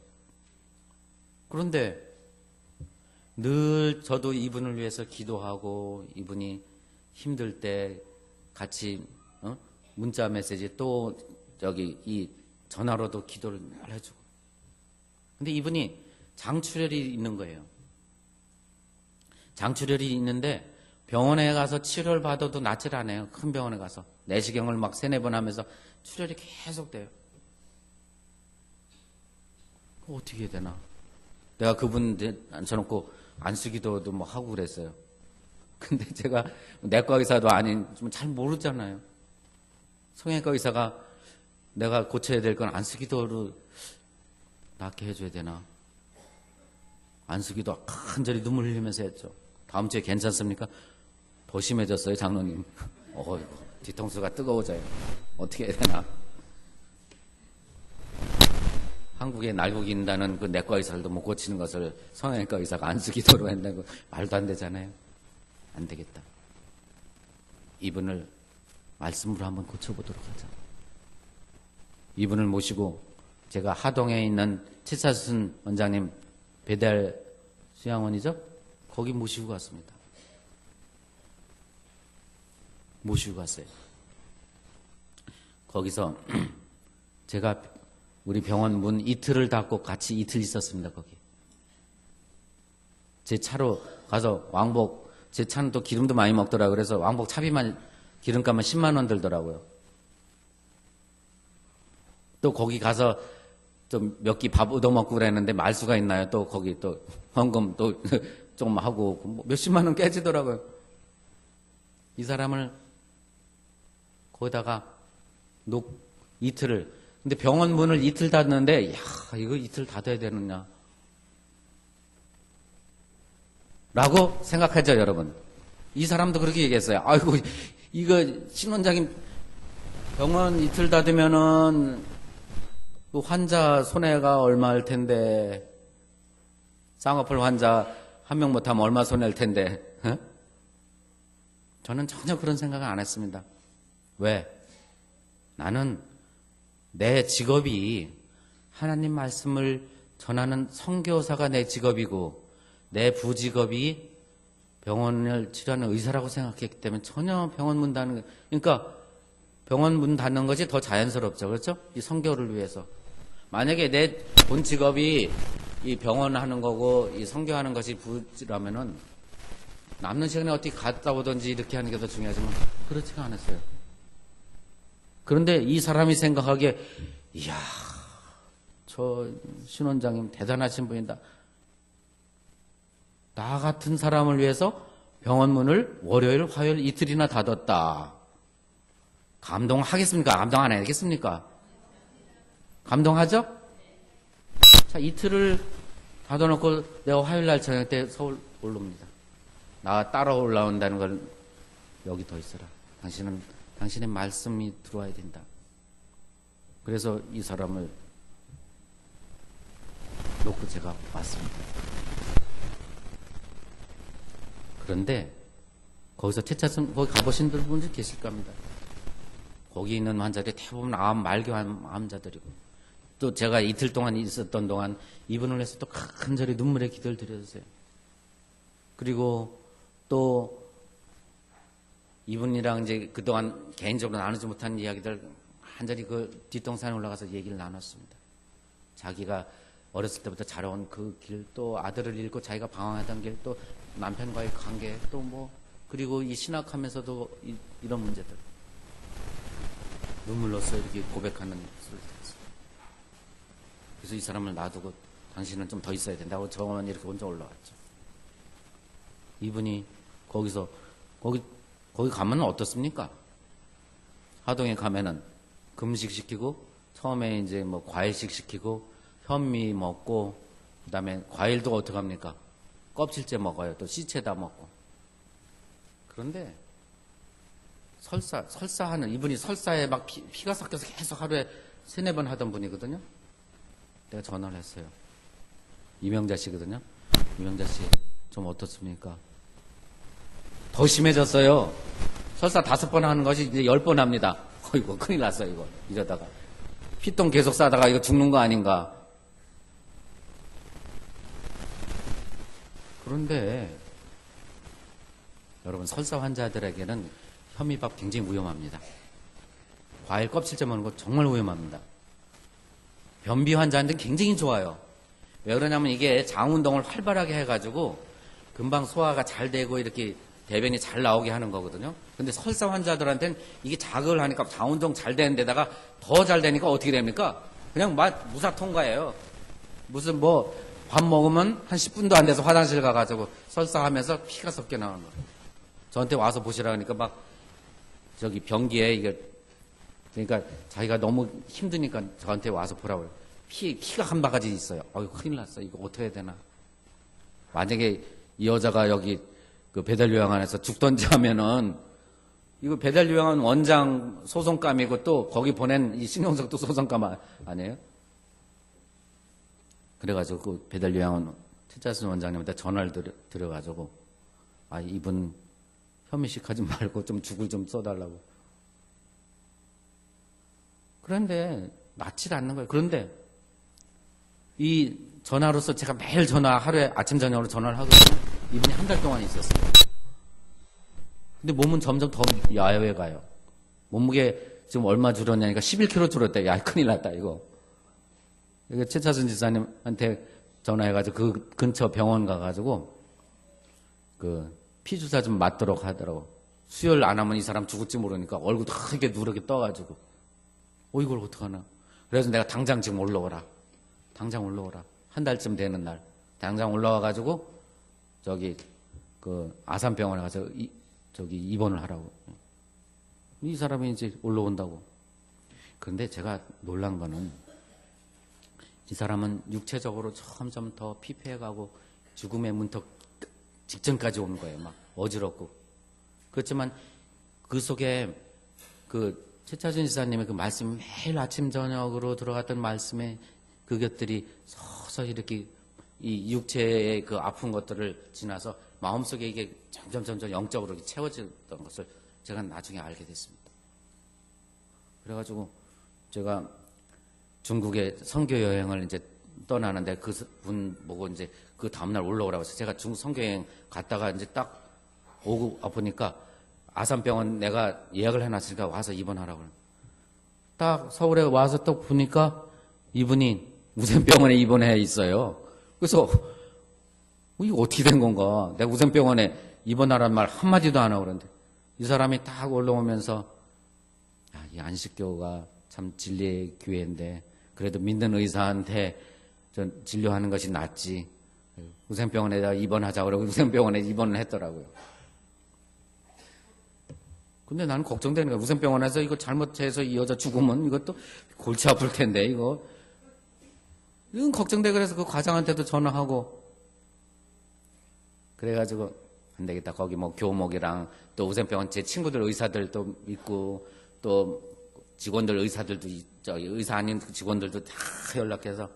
그런데 늘 저도 이분을 위해서 기도하고 이분이 힘들 때 같이 문자 메시지 또 저기 이 전화로도 기도를 늘 해주고. 근데 이분이 장출혈이 있는 거예요. 장출혈이 있는데 병원에 가서 치료를 받아도 낫질 않아요. 큰 병원에 가서 내시경을 막 3-4번 하면서 출혈이 계속 돼요. 어떻게 해야 되나? 내가 그분 앉혀놓고 안수기도도 뭐 하고 그랬어요. 근데 제가 내과 의사도 아닌 좀 잘 모르잖아요. 성형외과 의사가 내가 고쳐야 될 건 안수기도로 낫게 해줘야 되나? 안수기도 간절히 눈물 흘리면서 했죠. 다음 주에 괜찮습니까? 더 심해졌어요, 장로님. 뒤통수가 뜨거워져요. 어떻게 해야 되나? 한국에 날고긴다는 그 내과 의사들도 못 고치는 것을 성형외과 의사가 안수기도로 한다고 말도 안 되잖아요. 안 되겠다. 이분을 말씀으로 한번 고쳐보도록 하자. 이분을 모시고 제가 하동에 있는 치사순 원장님 배달 수양원이죠? 거기 모시고 갔습니다. 모시고 갔어요. 거기서 제가 우리 병원 문 이틀을 닫고 같이 이틀 있었습니다. 거기. 제 차로 가서 왕복, 제 차는 또 기름도 많이 먹더라고요. 그래서 왕복 차비만 기름값만 10만 원 들더라고요. 또 거기 가서 좀 몇 끼 밥 얻어먹고 그랬는데 말수가 있나요? 또 거기 또 헌금 또 좀 하고 몇십만 원 깨지더라고요. 이 사람을 거기다가 이틀을. 근데 병원 문을 이틀 닫는데 야 이거 이틀 닫아야 되느냐 라고 생각하죠, 여러분. 이 사람도 그렇게 얘기했어요. 아이고 이거 신 원장님 병원 이틀 닫으면은 그 환자 손해가 얼마일 텐데 쌍꺼풀 환자 한 명 못하면 얼마 손해일 텐데. 어? 저는 전혀 그런 생각을 안 했습니다. 왜? 나는 내 직업이 하나님 말씀을 전하는 선교사가 내 직업이고 내 부직업이 병원을 치료하는 의사라고 생각했기 때문에 전혀 병원 문 닫는, 그러니까 병원 문 닫는 것이 더 자연스럽죠. 그렇죠? 이 선교를 위해서. 만약에 내 본 직업이 이 병원 하는 거고 이 선교하는 것이 부라면은 남는 시간에 어떻게 갔다 오든지 이렇게 하는 게 더 중요하지만 그렇지가 않았어요. 그런데 이 사람이 생각하기에 이야, 저 신원장님 대단하신 분이다. 나 같은 사람을 위해서 병원 문을 월요일, 화요일 이틀이나 닫았다. 감동하겠습니까? 감동 안 하겠습니까? 감동하죠? 자, 이틀을 닫아놓고 내가 화요일 날 저녁 때 서울 올라옵니다. 나 따라 올라온다는 걸 여기 더 있어라. 당신의 말씀이 들어와야 된다. 그래서 이 사람을 놓고 제가 왔습니다. 그런데 거기서 퇴짜선 거기 가보신 분들 계실 겁니다. 거기 있는 환자들이 대부분 말기 암자들이고 또 제가 이틀 동안 있었던 동안 입원을 해서 또 간절히 눈물의 기도를 드렸어요. 그리고 또 이분이랑 이제 그동안 개인적으로 나누지 못한 이야기들 한자리 그 뒷동산에 올라가서 얘기를 나눴습니다. 자기가 어렸을 때부터 자라온 그 길, 또 아들을 잃고 자기가 방황하던 길, 또 남편과의 관계, 또 뭐 그리고 이 신학하면서도 이런 문제들 눈물로써 이렇게 고백하는 소리를 들었어요. 그래서 이 사람을 놔두고 당신은 좀 더 있어야 된다고 저만 이렇게 혼자 올라왔죠. 이분이 거기서 거기 가면 어떻습니까? 하동에 가면은 금식 시키고 처음에 이제 뭐 과일식 시키고 현미 먹고 그다음에 과일도 어떻게 합니까? 껍질째 먹어요. 또 씨채다 먹고. 그런데 설사하는 이분이 설사에 막 피가 섞여서 계속 하루에 3-4번 하던 분이거든요. 내가 전화를 했어요. 이명자 씨거든요. 이명자 씨 좀 어떻습니까? 더 심해졌어요. 설사 5번 하는 것이 이제 10번 합니다. 어이구, 큰일 났어, 이거. 이러다가. 피똥 계속 싸다가 이거 죽는 거 아닌가. 그런데, 여러분, 설사 환자들에게는 현미밥 굉장히 위험합니다. 과일 껍질째 먹는 거 정말 위험합니다. 변비 환자한테는 굉장히 좋아요. 왜 그러냐면 이게 장운동을 활발하게 해가지고 금방 소화가 잘 되고 이렇게 대변이 잘 나오게 하는 거거든요. 근데 설사 환자들한테는 이게 자극을 하니까 장운동 잘 되는 데다가 더 잘 되니까 어떻게 됩니까? 그냥 무사 통과예요. 무슨 뭐 밥 먹으면 한 10분도 안 돼서 화장실 가가지고 설사하면서 피가 섞여 나오는 거예요. 저한테 와서 보시라 하니까 막 저기 변기에 이게 그러니까 자기가 너무 힘드니까 저한테 와서 보라고 그래요. 피가 한 바가지 있어요. 어이 큰일 났어. 이거 어떻게 해야 되나. 만약에 이 여자가 여기 그 배달요양 안에서 죽던지 하면은 이거 배달요양은 원장 소송감이고 또 거기 보낸 이 신용석도 소송감 아니에요? 그래가지고 그 배달요양원 최자순 원장님한테 전화를 드려가지고 아 이분 현미식 하지 말고 좀 죽을 좀 써달라고. 그런데 낫질 않는 거예요. 그런데 이 전화로서 제가 매일 하루에 아침 저녁으로 전화를 하거든요. 이분이 한 달 동안 있었어요. 근데 몸은 점점 더 야외에 가요. 몸무게 지금 얼마 줄었냐니까 11kg 줄었대. 야 큰일 났다 이거. 이거 최차순 지사님한테 전화해가지고 그 근처 병원 가가지고 그 피주사 좀 맞도록 하더라고. 수혈 안 하면 이 사람 죽을지 모르니까 얼굴 크게 누렇게 떠가지고 이걸 어떡하나. 그래서 내가 당장 지금 올라오라. 당장 올라오라. 한 달쯤 되는 날 당장 올라와가지고 저기 그 아산병원에 가서 저기 입원을 하라고. 이 사람이 이제 올라온다고. 그런데 제가 놀란 거는 이 사람은 육체적으로 점점 더 피폐해가고 죽음의 문턱 직전까지 온 거예요. 막 어지럽고. 그렇지만 그 속에 그 최차순 지사님의 그 말씀 매일 아침 저녁으로 들어갔던 말씀에 그것들이 서서히 이렇게 이 육체의 그 아픈 것들을 지나서 마음속에 이게 점점 영적으로 이렇게 채워졌던 것을 제가 나중에 알게 됐습니다. 그래가지고 제가 중국에 선교 여행을 이제 떠나는데 그 분 보고 이제 그 다음날 올라오라고 해서 제가 중국 선교 여행 갔다가 이제 딱 오고 아프니까 아산병원 내가 예약을 해놨으니까 와서 입원하라고. 딱 서울에 와서 또 보니까 이분이 우선병원에 입원해 있어요. 그래서 이거 어떻게 된 건가? 내가 우선병원에 입원하라는 말 한마디도 안 하고 그러는데 이 사람이 딱 올라오면서 이 안식교가 참 진리의 교회인데 그래도 믿는 의사한테 좀 진료하는 것이 낫지. 우선병원에다 입원하자고 그러고 우선병원에 입원을 했더라고요. 근데 나는 걱정되는 거야. 우선병원에서 이거 잘못해서 이 여자 죽으면 이것도 골치 아플 텐데 이건 걱정돼. 그래서 그 과장한테도 전화하고 그래가지고 안 되겠다. 거기 뭐 교목이랑 또 우선병원 제 친구들 의사들도 있고 또 직원들 의사들도 저기 의사 아닌 직원들도 다 연락해서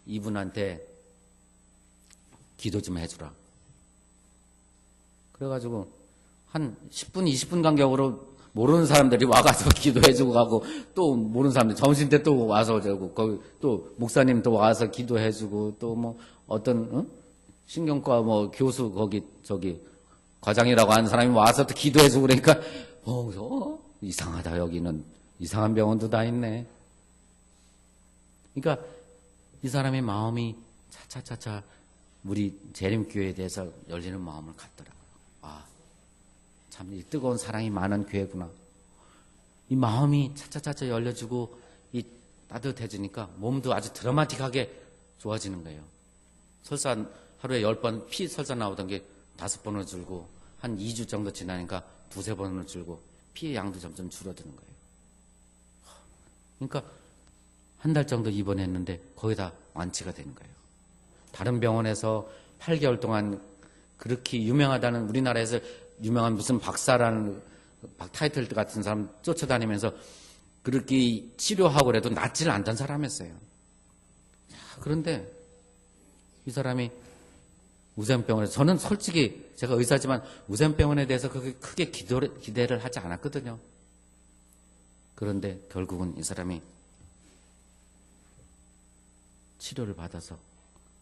이분한테 기도 좀 해주라. 그래가지고 한 10분, 20분 간격으로 모르는 사람들이 와가지고 기도해주고 가고 또 모르는 사람들 점심때 또 와서 저고 거기 또 목사님 또 와서 기도해주고 또 뭐 어떤 신경과 뭐 교수 거기 저기 과장이라고 하는 사람이 와서 또 기도해주고 그러니까 이상하다. 여기는 이상한 병원도 다 있네. 그러니까 이 사람의 마음이 차차차차 우리 재림교회에 대해서 열리는 마음을 갖더라고요. 참 이 뜨거운 사랑이 많은 교회구나. 이 마음이 차차차차 열려지고 이 따뜻해지니까 몸도 아주 드라마틱하게 좋아지는 거예요. 설사 하루에 10번 피 설사 나오던 게 5번으로 줄고 한 2주 정도 지나니까 2-3번으로 줄고 피의 양도 점점 줄어드는 거예요. 그러니까 한 달 정도 입원했는데 거의 다 완치가 되는 거예요. 다른 병원에서 8개월 동안 그렇게 유명하다는 우리나라에서 유명한 무슨 박사라는 타이틀 같은 사람 쫓아다니면서 그렇게 치료하고 그래도 낫지를 않던 사람이었어요. 그런데 이 사람이 우선병원에서 저는 솔직히 제가 의사지만 우선병원에 대해서 그렇게 크게 기대를 하지 않았거든요. 그런데 결국은 이 사람이 치료를 받아서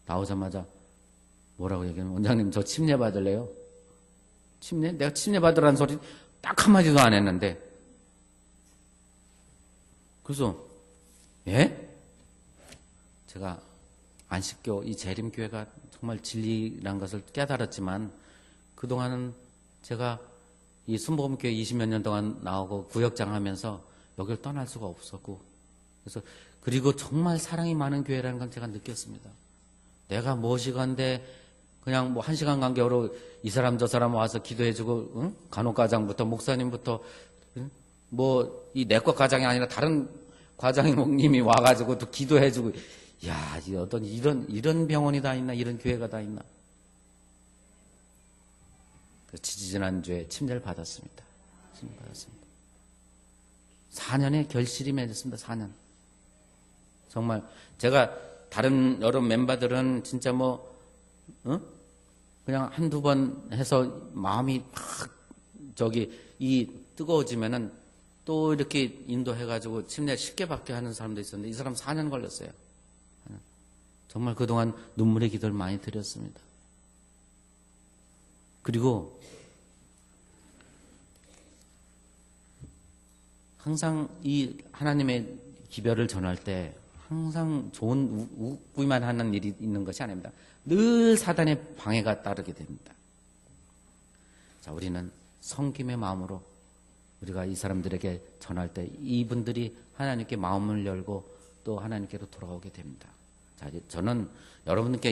나오자마자 뭐라고 얘기하면 원장님 저 침례 받을래요? 침례? 내가 침례 받으라는 소리 딱 한마디도 안 했는데 그래서 예? 제가 안식교 이 재림교회가 정말 진리란 것을 깨달았지만 그동안은 제가 이 순복음교회 20몇 년 동안 나오고 구역장 하면서 여기를 떠날 수가 없었고 그래서 그리고 정말 사랑이 많은 교회라는 건 제가 느꼈습니다. 내가 무엇이건데 그냥 뭐 1시간 간격으로 이 사람 저 사람 와서 기도해주고 간호과장부터 목사님부터 뭐 이 내과 과장이 아니라 다른 과장님이 와가지고 또 기도해주고 야 어떤 이런 병원이 다 있나 이런 교회가 다 있나. 지지난주에 침례를 받았습니다. 4년의 결실이 맺었습니다. 4년. 정말 제가 다른 여러 멤버들은 진짜 뭐 그냥 한두 번 해서 마음이 팍 이 뜨거워지면은 또 이렇게 인도해가지고 침례 쉽게 받게 하는 사람도 있었는데 이 사람 4년 걸렸어요. 정말 그동안 눈물의 기도를 많이 드렸습니다. 그리고 항상 이 하나님의 기별을 전할 때 항상 좋은 우기만 하는 일이 있는 것이 아닙니다. 늘 사단의 방해가 따르게 됩니다. 자, 우리는 섬김의 마음으로 우리가 이 사람들에게 전할 때 이분들이 하나님께 마음을 열고 또 하나님께로 돌아오게 됩니다. 자, 저는 여러분께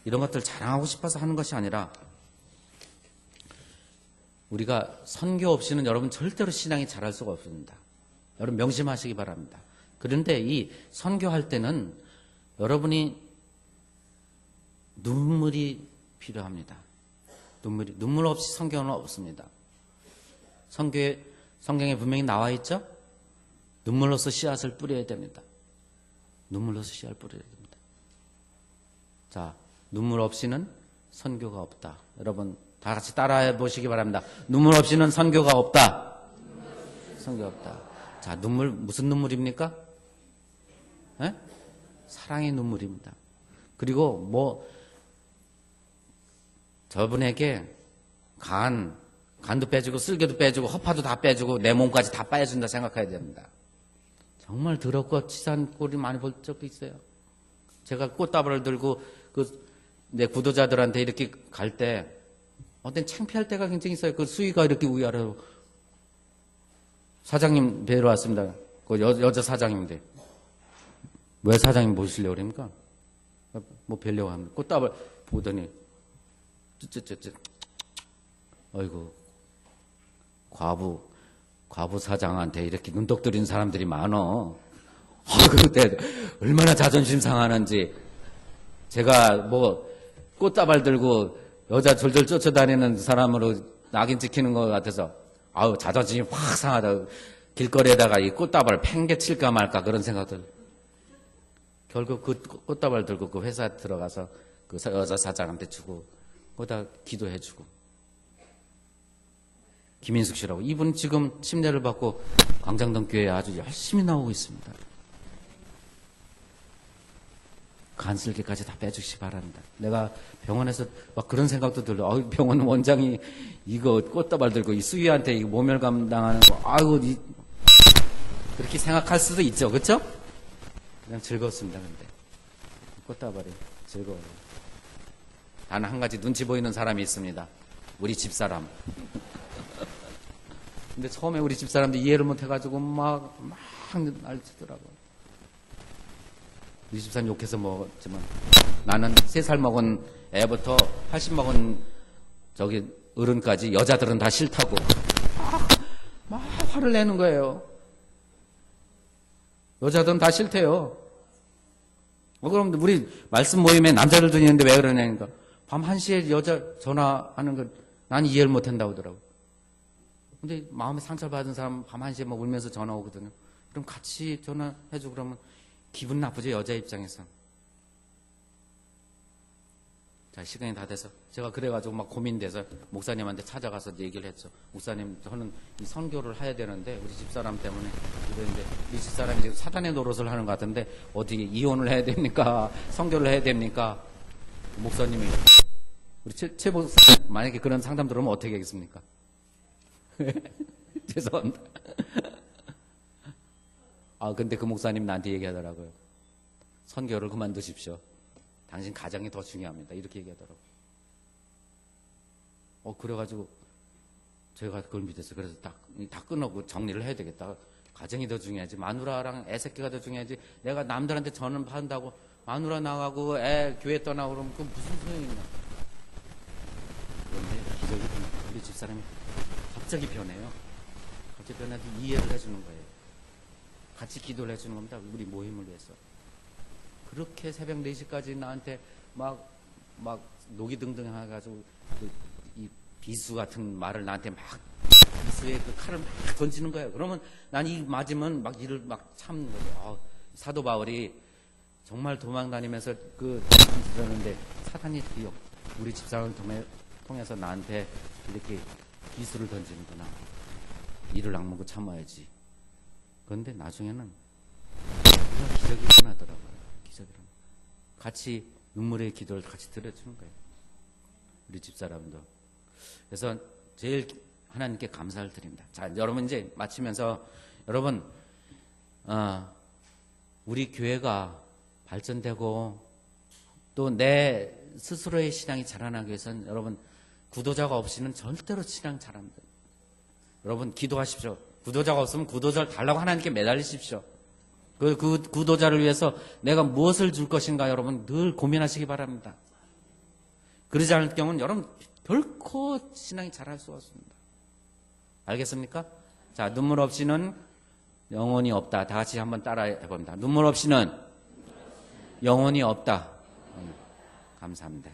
이런 것들 자랑하고 싶어서 하는 것이 아니라 우리가 선교 없이는 여러분 절대로 신앙이 자랄 수가 없습니다. 여러분 명심하시기 바랍니다. 그런데 이 선교할 때는 여러분이 눈물이 필요합니다. 눈물 없이 선교는 없습니다. 성경에 분명히 나와 있죠? 눈물로서 씨앗을 뿌려야 됩니다. 눈물로서 씨앗을 뿌려야 됩니다. 자, 눈물 없이는 선교가 없다. 여러분 다 같이 따라해 보시기 바랍니다. 눈물 없이는 선교가 없다. 선교 없다. 자, 무슨 눈물입니까? 에? 사랑의 눈물입니다. 그리고 저분에게 간도 빼주고 쓸개도 빼주고 허파도 다 빼주고 내 몸까지 다 빼준다 생각해야 됩니다. 정말 더럽고 치사한 꼴이 많이 볼 적도 있어요. 제가 꽃다발을 들고 내 구도자들한테 이렇게 갈 때 어떤 창피할 때가 굉장히 있어요. 그 수위가 이렇게 위아래로. 사장님 뵈러 왔습니다. 그 여자 사장님인데 왜 사장님 보시려고 그럽니까? 뭐 뵈려고 합니다. 꽃다발 보더니 쯧쯧쯧쯧 어이구 과부 사장한테 이렇게 눈독 들이는 사람들이 많어. 그때 얼마나 자존심 상하는지. 제가 뭐 꽃다발 들고 여자 졸졸 쫓아다니는 사람으로 낙인 찍히는 것 같아서 아우 자존심이 확 상하다. 길거리에다가 이 꽃다발 팽개칠까 말까 그런 생각들. 결국 그 꽃다발 들고 그 회사 들어가서 그 여자 사장한테 주고 거기다 기도해주고. 김인숙 씨라고. 이분 지금 침례를 받고 광장동 교회에 아주 열심히 나오고 있습니다. 간슬기까지 다 빼주시기 바랍니다. 내가 병원에서 막 그런 생각도 들어. 병원 원장이 이거 꽃다발 들고 이 수위한테 이 모멸감 당하는 거, 그렇게 생각할 수도 있죠. 그렇죠? 그냥 즐거웠습니다. 근데 꽃다발이 즐거워요. 단 한 가지 눈치 보이는 사람이 있습니다. 우리 집사람. 근데 처음에 우리 집사람도 이해를 못해가지고 막 날치더라고요. 우리 집사람 욕해서 먹었지만 나는 3살 먹은 애부터 80 먹은 저기 어른까지 여자들은 다 싫다고 막 화를 내는 거예요. 여자들은 다 싫대요. 그럼 우리 말씀 모임에 남자들도 있는데 왜 그러냐니까 밤 1시에 여자 전화하는 걸 난 이해를 못한다고 하더라고요. 근데 마음에 상처를 받은 사람 밤 1시에 막 울면서 전화 오거든요. 그럼 같이 전화해주고 그러면 기분 나쁘죠, 여자 입장에서. 자, 시간이 다 돼서 제가 그래가지고 막 고민돼서 목사님한테 찾아가서 얘기를 했죠. 목사님, 저는 이 선교를 해야 되는데 우리 집사람 때문에 이랬는데 우리 집사람이 지금 사단의 노릇을 하는 것 같은데 어떻게 이혼을 해야 됩니까? 선교를 해야 됩니까? 목사님이 우리 최 목사 만약에 그런 상담 들어오면 어떻게 하겠습니까? 죄송합니다. 근데 그 목사님 나한테 얘기하더라고요. 선교를 그만두십시오. 당신 가정이 더 중요합니다. 이렇게 얘기하더라고요. 그래가지고 제가 그걸 믿었어요. 그래서 다 끊어고 정리를 해야 되겠다. 가정이 더 중요하지. 마누라랑 애 새끼가 더 중요하지. 내가 남들한테 전은 받는다고 마누라 나가고 애 교회 떠나고 그러면 그 무슨 소용이 있냐. 그런데 기적이 우리 집사람이 갑자기 변해요. 갑자기 변해서 이해를 해주는 거예요. 같이 기도를 해주는 겁니다. 우리 모임을 위해서. 그렇게 새벽 4시까지 나한테 막 녹이 등등 해가지고 이 비수 같은 말을 나한테 막 비수에 그 칼을 막 던지는 거예요. 그러면 난 이 맞으면 막 이를 막 참는 거예요. 사도 바울이 정말 도망 다니면서 그러는데 사탄이 드디어 우리 집사람을 통해서 나한테 이렇게 비수를 던지는구나. 이를 악물고 참아야지. 그런데 나중에는 기적이 일어나더라고요. 기적이 일어나. 같이 눈물의 기도를 같이 들어주는 거예요. 우리 집사람도. 그래서 제일 하나님께 감사를 드립니다. 자, 여러분 이제 마치면서 여러분 우리 교회가 발전되고 또 내 스스로의 신앙이 자라나기 위해서는 여러분 구도자가 없이는 절대로 신앙 잘합니다. 여러분 기도하십시오. 구도자가 없으면 구도자를 달라고 하나님께 매달리십시오. 그 구도자를 위해서 내가 무엇을 줄 것인가 여러분 늘 고민하시기 바랍니다. 그러지 않을 경우는 여러분 결코 신앙이 자랄 수가 없습니다. 알겠습니까? 자, 눈물 없이는 영혼이 없다. 다 같이 한번 따라 해봅니다. 눈물 없이는 영혼이 없다. 감사합니다.